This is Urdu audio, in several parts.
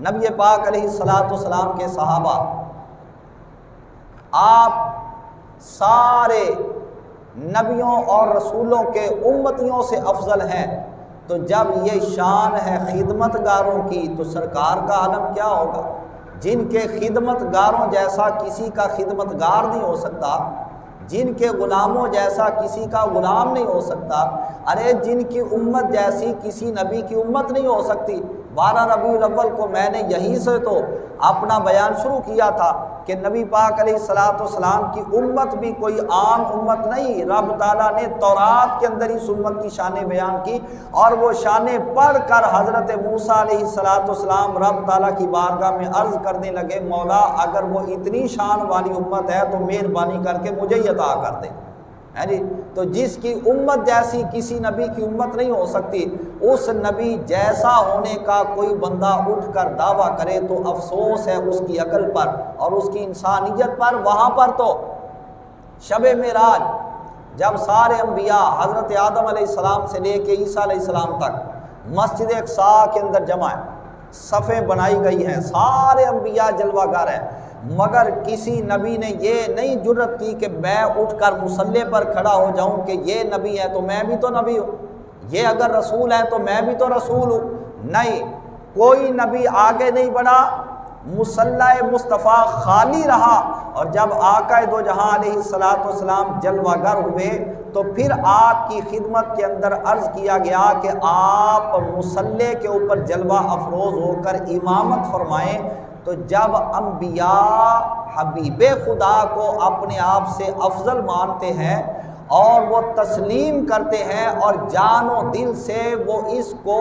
نبی پاک علیہ الصلوۃ والسلام کے صحابہ، آپ سارے نبیوں اور رسولوں کے امتیوں سے افضل ہیں، تو جب یہ شان ہے خدمت گاروں کی تو سرکار کا عالم کیا ہوگا، جن کے خدمت گاروں جیسا کسی کا خدمت گار نہیں ہو سکتا، جن کے غلاموں جیسا کسی کا غلام نہیں ہو سکتا، ارے جن کی امت جیسی کسی نبی کی امت نہیں ہو سکتی۔ 12 ربیع الاول کو میں نے یہیں سے تو اپنا بیان شروع کیا تھا کہ نبی پاک علیہ الصلوۃ والسلام کی امت بھی کوئی عام امت نہیں، رب تعالیٰ نے تورات کے اندر اس امت کی شانیں بیان کی، اور وہ شانیں پڑھ کر حضرت موسیٰ علیہ الصلوۃ والسلام رب تعالیٰ کی بارگاہ میں عرض کرنے لگے، مولا اگر وہ اتنی شان والی امت ہے تو مہربانی کر کے مجھے ہی عطا کر دے، ہے جی۔ تو جس کی امت جیسی کسی نبی کی امت نہیں ہو سکتی، اس نبی جیسا ہونے کا کوئی بندہ اٹھ کر دعویٰ کرے تو افسوس ہے اس کی عقل پر اور اس کی انسانیت پر۔ وہاں پر تو شب معراج جب سارے انبیاء حضرت آدم علیہ السلام سے لے کے عیسیٰ علیہ السلام تک مسجد اقصیٰ کے اندر جمع ہیں، صفیں بنائی گئی ہیں، سارے انبیاء جلوہ گر ہیں، مگر کسی نبی نے یہ نہیں جرت کی کہ میں اٹھ کر مصلی پر کھڑا ہو جاؤں کہ یہ نبی ہے تو میں بھی تو نبی ہوں، یہ اگر رسول ہے تو میں بھی تو رسول ہوں۔ نہیں، کوئی نبی آگے نہیں بڑھا، مصلی مصطفیٰ خالی رہا، اور جب آقا دو جہاں علیہ الصلوۃ والسلام جلوہ گر ہوئے تو پھر آپ کی خدمت کے اندر عرض کیا گیا کہ آپ مصلی کے اوپر جلوہ افروز ہو کر امامت فرمائیں۔ تو جب انبیاء حبیب خدا کو اپنے آپ سے افضل مانتے ہیں اور وہ تسلیم کرتے ہیں اور جان و دل سے وہ اس کو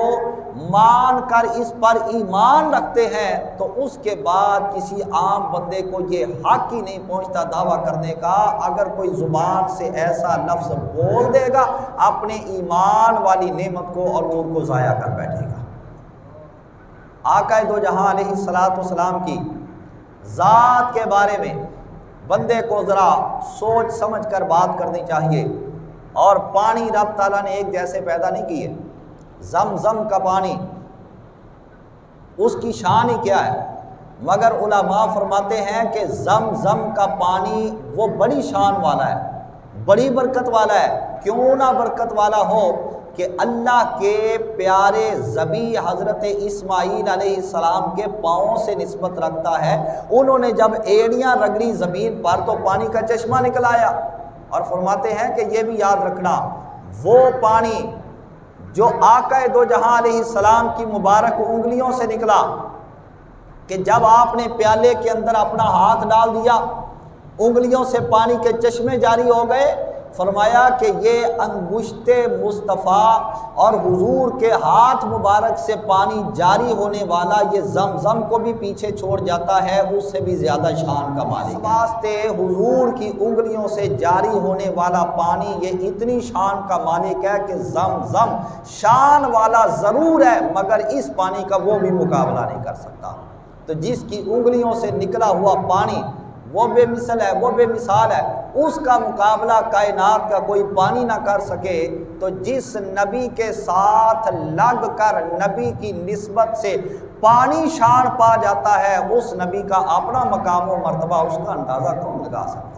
مان کر اس پر ایمان رکھتے ہیں، تو اس کے بعد کسی عام بندے کو یہ حق ہی نہیں پہنچتا دعویٰ کرنے کا۔ اگر کوئی زبان سے ایسا لفظ بول دے گا اپنے ایمان والی نعمت کو اور نور کو ضائع کر بیٹھے گا۔ آقا دو جہاں علیہ الصلوۃ والسلام کی ذات کے بارے میں بندے کو ذرا سوچ سمجھ کر بات کرنی چاہیے۔ اور پانی رب تعالیٰ نے ایک جیسے پیدا نہیں کیے، زمزم کا پانی اس کی شان ہی کیا ہے، مگر علماء فرماتے ہیں کہ زمزم کا پانی وہ بڑی شان والا ہے، بڑی برکت والا ہے۔ کیوں نہ برکت والا ہو کہ اللہ کے پیارے ذبی حضرت اسماعیل علیہ السلام کے پاؤں سے نسبت رکھتا ہے۔ انہوں نے جب ایڑیاں رگڑی زمین پر تو پانی کا چشمہ نکل آیا، اور فرماتے ہیں کہ یہ بھی یاد رکھنا، وہ پانی جو آقا دو جہاں علیہ السلام کی مبارک انگلیوں سے نکلا کہ جب آپ نے پیالے کے اندر اپنا ہاتھ ڈال دیا انگلیوں سے پانی کے چشمے جاری ہو گئے، فرمایا کہ یہ انگشت مصطفیٰ اور حضور کے ہاتھ مبارک سے پانی جاری ہونے والا یہ زمزم کو بھی پیچھے چھوڑ جاتا ہے، اس سے بھی زیادہ شان کا مالک ہے۔ اس واسطے حضور کی انگلیوں سے جاری ہونے والا پانی یہ اتنی شان کا مالک ہے کہ زمزم شان والا ضرور ہے، مگر اس پانی کا وہ بھی مقابلہ نہیں کر سکتا۔ تو جس کی انگلیوں سے نکلا ہوا پانی وہ بے مثل ہے، وہ بے مثال ہے، اس کا مقابلہ کائنات کا کوئی پانی نہ کر سکے۔ تو جس نبی کے ساتھ لگ کر نبی کی نسبت سے پانی شان پا جاتا ہے، اس نبی کا اپنا مقام و مرتبہ، اس کا اندازہ کون لگا سکتا ہے؟